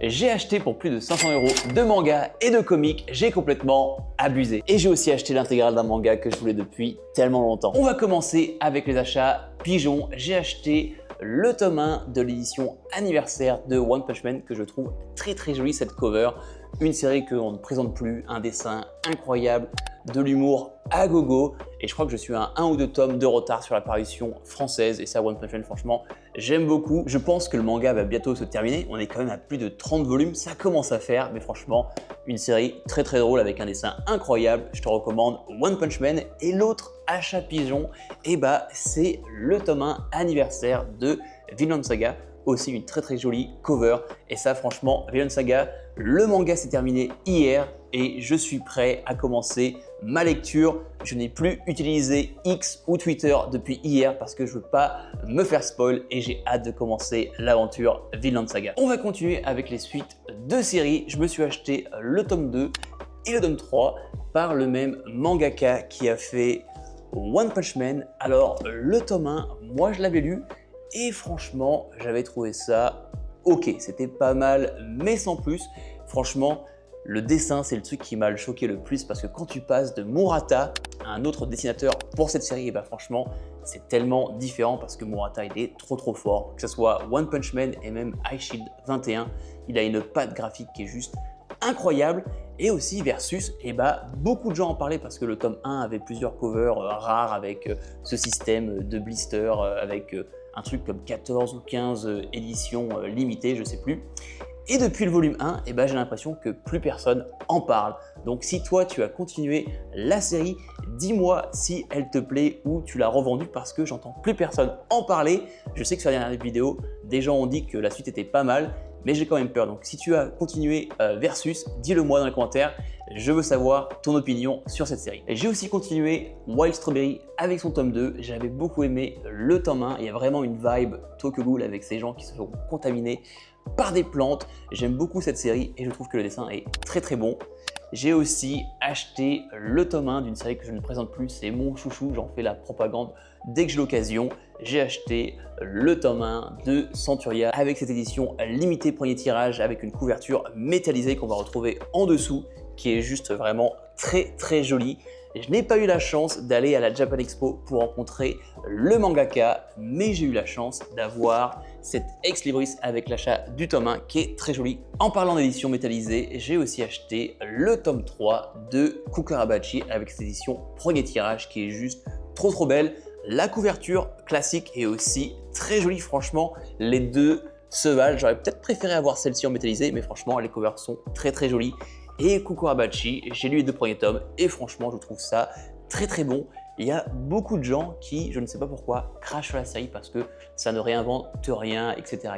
j'ai acheté pour plus de 500 € de manga et de comics, j'ai complètement abusé. Et j'ai aussi acheté l'intégrale d'un manga que je voulais depuis tellement longtemps. On va commencer avec les achats pigeons. J'ai acheté le tome 1 de l'édition anniversaire de One Punch Man que je trouve très jolie cette cover. Une série qu'on ne présente plus, un dessin incroyable, de l'humour à gogo et je crois que je suis à 1 ou 2 tomes de retard sur l'apparition française et ça One Punch Man franchement j'aime beaucoup. Je pense que le manga va bientôt se terminer, on est quand même à plus de 30 volumes, ça commence à faire mais franchement une série très drôle avec un dessin incroyable. Je te recommande One Punch Man et l'autre achat pigeon c'est le tome 1 anniversaire de Vinland Saga. Aussi une très jolie cover et ça franchement Vinland Saga, le manga s'est terminé hier et je suis prêt à commencer ma lecture. Je n'ai plus utilisé X ou Twitter depuis hier parce que je veux pas me faire spoil et j'ai hâte de commencer l'aventure Vinland Saga. On va continuer avec les suites de séries. Je me suis acheté le tome 2 et le tome 3 par le même mangaka qui a fait One Punch Man. Alors le tome 1, moi je l'avais lu et franchement, j'avais trouvé ça ok, c'était pas mal, mais sans plus. Franchement, le dessin, c'est le truc qui m'a choqué le plus parce que quand tu passes de Murata à un autre dessinateur pour cette série, franchement, c'est tellement différent parce que Murata, il est trop fort. Que ce soit One Punch Man et même Ice Shield 21, il a une patte graphique qui est juste incroyable. Et aussi Versus, beaucoup de gens en parlaient parce que le tome 1 avait plusieurs covers rares avec ce système de blister, avec un truc comme 14 ou 15 éditions limitées, je sais plus. Et depuis le volume 1, j'ai l'impression que plus personne en parle. Donc si toi tu as continué la série, dis-moi si elle te plaît ou tu l'as revendue parce que j'entends plus personne en parler. Je sais que sur la dernière vidéo, des gens ont dit que la suite était pas mal, mais j'ai quand même peur. Donc si tu as continué Versus, dis-le moi dans les commentaires. Je veux savoir ton opinion sur cette série. J'ai aussi continué Wild Strawberry avec son tome 2. J'avais beaucoup aimé le tome 1. Il y a vraiment une vibe Tokyo Ghoul avec ces gens qui se sont contaminés par des plantes. J'aime beaucoup cette série et je trouve que le dessin est très bon. J'ai aussi acheté le tome 1 d'une série que je ne présente plus, c'est mon chouchou, j'en fais la propagande dès que j'ai l'occasion. J'ai acheté le tome 1 de Centuria avec cette édition limitée premier tirage avec une couverture métallisée qu'on va retrouver en dessous qui est juste vraiment très jolie. Je n'ai pas eu la chance d'aller à la Japan Expo pour rencontrer le mangaka, mais j'ai eu la chance d'avoir cette ex libris avec l'achat du tome 1 qui est très joli. En parlant d'édition métallisée, j'ai aussi acheté le tome 3 de Kukarabachi avec cette édition premier tirage qui est juste trop belle. La couverture classique est aussi très jolie, franchement, les deux se valent. J'aurais peut-être préféré avoir celle-ci en métallisé, mais franchement, les covers sont très jolies. Et Kukarabachi, j'ai lu les 2 premiers tomes et franchement, je trouve ça très bon. Il y a beaucoup de gens qui, je ne sais pas pourquoi, crachent sur la série parce que ça ne réinvente rien, etc.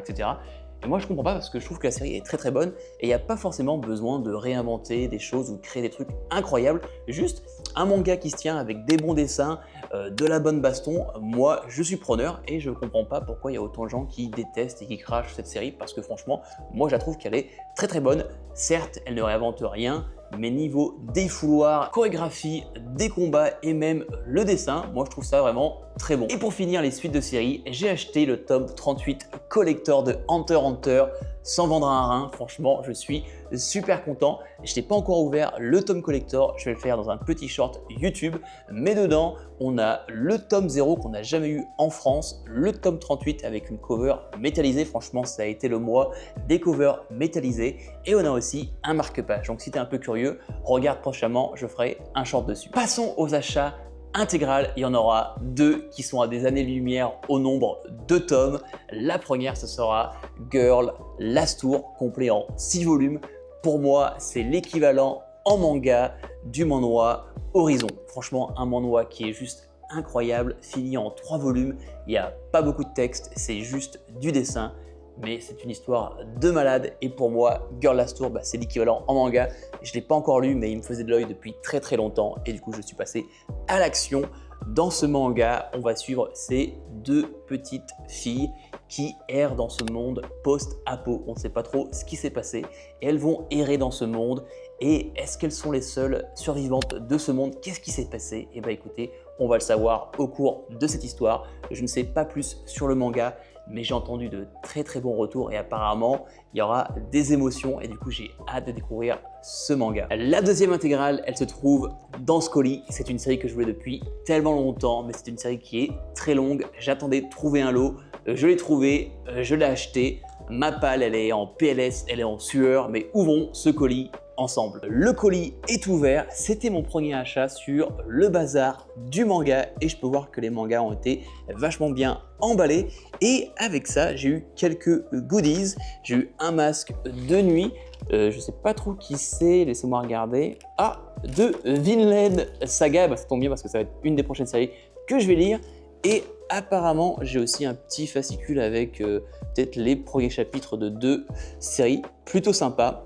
Et moi, je comprends pas parce que je trouve que la série est très bonne et il n'y a pas forcément besoin de réinventer des choses ou de créer des trucs incroyables. Juste un manga qui se tient avec des bons dessins, de la bonne baston. Moi, je suis preneur et je comprends pas pourquoi il y a autant de gens qui détestent et qui crachent cette série parce que franchement, moi, je la trouve qu'elle est très bonne. Certes, elle ne réinvente rien, mais niveau défouloir, chorégraphie, des combats et même le dessin, moi je trouve ça vraiment très bon. Et pour finir les suites de séries, j'ai acheté le tome 38 collector de Hunter x Hunter sans vendre un rein. Franchement, je suis super content. Je n'ai pas encore ouvert le tome collector, je vais le faire dans un petit short YouTube, mais dedans, on a le tome 0 qu'on n'a jamais eu en France, le tome 38 avec une cover métallisée. Franchement, ça a été le mois des covers métallisées et on a aussi un marque-page. Donc si tu es un peu curieux, regarde prochainement, je ferai un short dessus. Passons aux achats intégrales. Il y en aura 2 qui sont à des années-lumière au nombre de tomes. La première, ce sera Girl Last Tour, complet en 6 volumes. Pour moi, c'est l'équivalent en manga du manhwa Horizon. Franchement, un manhwa qui est juste incroyable, fini en 3 volumes. Il n'y a pas beaucoup de texte, c'est juste du dessin. Mais c'est une histoire de malade et pour moi, Girl Last Tour, c'est l'équivalent en manga. Je ne l'ai pas encore lu, mais il me faisait de l'œil depuis très longtemps et du coup, je suis passé à l'action. Dans ce manga, on va suivre ces 2 petites filles qui errent dans ce monde post-apo. On ne sait pas trop ce qui s'est passé et elles vont errer dans ce monde. Et est-ce qu'elles sont les seules survivantes de ce monde? Qu'est-ce qui s'est passé? Eh bien écoutez, on va le savoir au cours de cette histoire. Je ne sais pas plus sur le manga, mais j'ai entendu de très très bons retours et apparemment il y aura des émotions et du coup j'ai hâte de découvrir ce manga. La deuxième intégrale, elle se trouve dans ce colis. C'est une série que je voulais depuis tellement longtemps, mais c'est une série qui est très longue. J'attendais de trouver un lot, je l'ai trouvé, je l'ai acheté. Ma palle, elle est en PLS, elle est en sueur, mais ouvrons ce colis ensemble. Le colis est ouvert, c'était mon premier achat sur le bazar du manga et je peux voir que les mangas ont été vachement bien emballés et avec ça j'ai eu quelques goodies. J'ai eu un masque de nuit, je sais pas trop qui c'est, laissez-moi regarder. Ah, de Vinland Saga, bah, ça tombe bien parce que ça va être une des prochaines séries que je vais lire. Et apparemment, j'ai aussi un petit fascicule avec peut-être les premiers chapitres de 2 séries, plutôt sympa.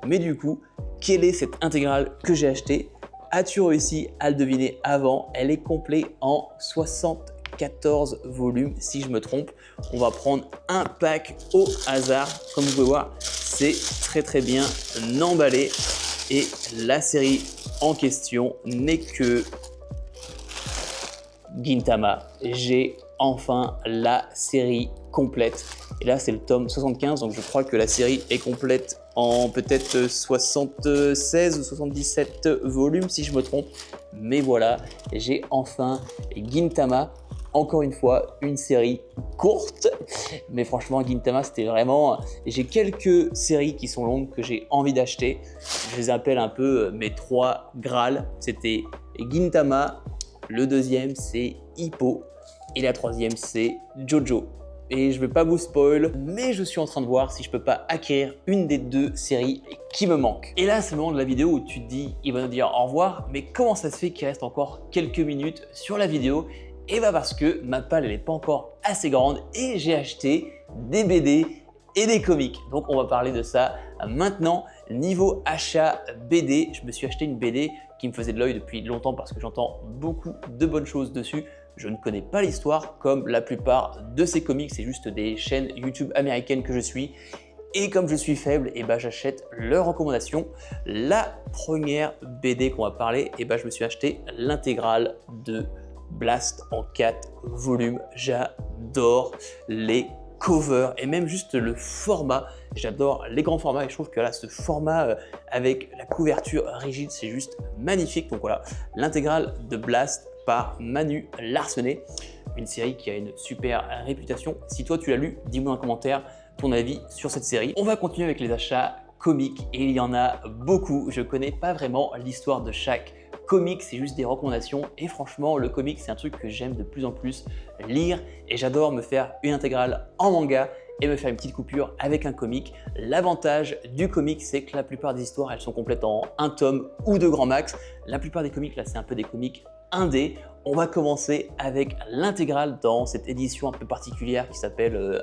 Mais du coup, quelle est cette intégrale que j'ai achetée? As-tu réussi à le deviner avant? Elle est complète en 74 volumes, si je me trompe. On va prendre un pack au hasard. Comme vous pouvez voir, c'est très bien emballé. Et la série en question n'est que Gintama. J'ai enfin la série complète. Et là, c'est le tome 75, donc je crois que la série est complète en peut-être 76 ou 77 volumes, si je me trompe. Mais voilà, j'ai enfin Gintama. Encore une fois, une série courte, mais franchement, Gintama, c'était vraiment... J'ai quelques séries qui sont longues que j'ai envie d'acheter. Je les appelle un peu mes 3 Graal. C'était Gintama, le deuxième, c'est Hippo, et la troisième, c'est Jojo. Et je ne vais pas vous spoil, mais je suis en train de voir si je peux pas acquérir une des 2 séries qui me manquent. Et là, c'est le moment de la vidéo où tu te dis, il va nous dire au revoir, mais comment ça se fait qu'il reste encore quelques minutes sur la vidéo? Et bah parce que ma palle, elle n'est pas encore assez grande et j'ai acheté des BD et des comics. Donc on va parler de ça maintenant. Niveau achat BD, je me suis acheté une BD qui me faisait de l'œil depuis longtemps parce que j'entends beaucoup de bonnes choses dessus. Je ne connais pas l'histoire comme la plupart de ces comics, c'est juste des chaînes YouTube américaines que je suis. Et comme je suis faible, et j'achète leurs recommandations. La première BD qu'on va parler, je me suis acheté l'intégrale de Blast en 4 volumes. J'adore les covers et même juste le format. J'adore les grands formats et je trouve que là, ce format avec la couverture rigide, c'est juste magnifique. Donc voilà, l'intégrale de Blast par Manu Larsenet, une série qui a une super réputation. Si toi tu l'as lu, dis-moi dans les commentaires ton avis sur cette série. On va continuer avec les achats comiques et il y en a beaucoup. Je connais pas vraiment l'histoire de chaque comics, c'est juste des recommandations et franchement le comic c'est un truc que j'aime de plus en plus lire et j'adore me faire une intégrale en manga et me faire une petite coupure avec un comic. L'avantage du comic c'est que la plupart des histoires elles sont complètes en un tome ou 2 grands max. La plupart des comics là c'est un peu des comics indés. On va commencer avec l'intégrale dans cette édition un peu particulière qui s'appelle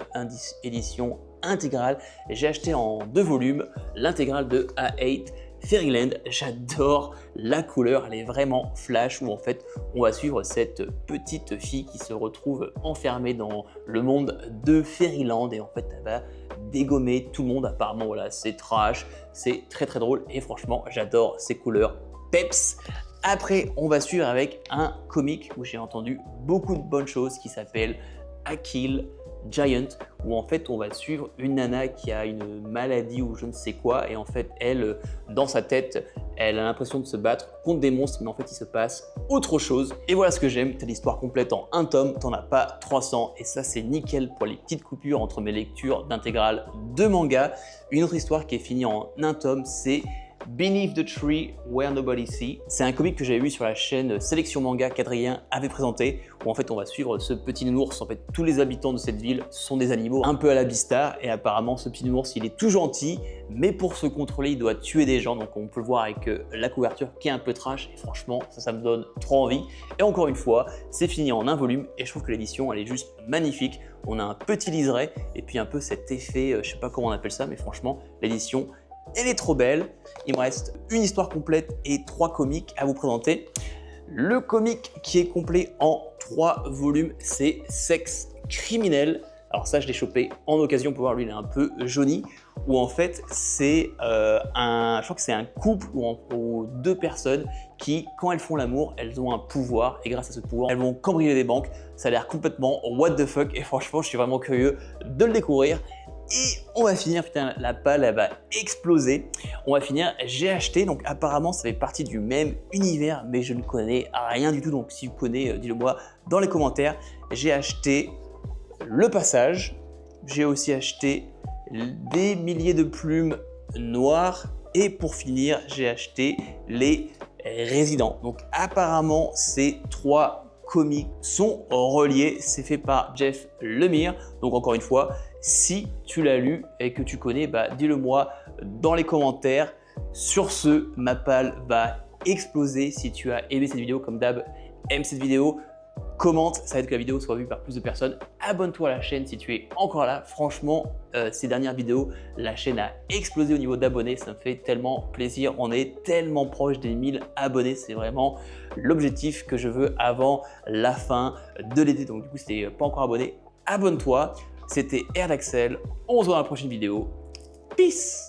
édition intégrale. J'ai acheté en 2 volumes l'intégrale de A8 Fairyland. J'adore la couleur, elle est vraiment flash où en fait on va suivre cette petite fille qui se retrouve enfermée dans le monde de Fairyland et en fait elle va dégommer tout le monde. Apparemment voilà, c'est trash, c'est très drôle et franchement j'adore ces couleurs peps. Après on va suivre avec un comic où j'ai entendu beaucoup de bonnes choses qui s'appelle Akill Giant, où en fait on va suivre une nana qui a une maladie ou je ne sais quoi et en fait elle, dans sa tête, elle a l'impression de se battre contre des monstres mais en fait il se passe autre chose. Et voilà ce que j'aime, t'as l'histoire complète en un tome, t'en as pas 300 et ça c'est nickel pour les petites coupures entre mes lectures d'intégrales de manga. Une autre histoire qui est finie en un tome, c'est Beneath the Tree Where Nobody See. C'est un comic que j'avais vu sur la chaîne Sélection Manga qu'Adrien avait présenté où en fait on va suivre ce petit nounours. En fait tous les habitants de cette ville sont des animaux un peu à la Beastars et apparemment ce petit nounours il est tout gentil mais pour se contrôler il doit tuer des gens, donc on peut le voir avec la couverture qui est un peu trash et franchement ça me donne trop envie. Et encore une fois c'est fini en un volume et je trouve que l'édition elle est juste magnifique. On a un petit liseré et puis un peu cet effet, je sais pas comment on appelle ça mais franchement l'édition elle est trop belle. Il me reste une histoire complète et 3 comics à vous présenter. Le comic qui est complet en 3 volumes, c'est Sexe criminel. Alors ça, je l'ai chopé en occasion pour voir, lui, il est un peu jauni. où en fait c'est je crois que c'est un couple ou deux personnes qui, quand elles font l'amour, elles ont un pouvoir et grâce à ce pouvoir, elles vont cambrioler des banques. Ça a l'air complètement what the fuck et franchement, je suis vraiment curieux de le découvrir. Et on va finir, putain, la palle, elle va exploser. On va finir, j'ai acheté, donc apparemment ça fait partie du même univers, mais je ne connais rien du tout. Donc si vous connaissez, dites-le moi dans les commentaires. J'ai acheté Le Passage, j'ai aussi acheté des milliers de plumes noires et pour finir, j'ai acheté Les Résidents. Donc apparemment, ces trois comics sont reliés, c'est fait par Jeff Lemire. Donc encore une fois, si tu l'as lu et que tu connais, bah, dis-le moi dans les commentaires. Sur ce, ma palle va exploser. Si tu as aimé cette vidéo, comme d'hab, aime cette vidéo, commente, ça aide que la vidéo soit vue par plus de personnes. Abonne-toi à la chaîne si tu es encore là. Franchement, ces dernières vidéos, la chaîne a explosé au niveau d'abonnés. Ça me fait tellement plaisir. On est tellement proche des 1000 abonnés. C'est vraiment l'objectif que je veux avant la fin de l'été. Donc du coup, si tu n'es pas encore abonné, abonne-toi. C'était Air d'Axel. On se voit dans la prochaine vidéo. Peace!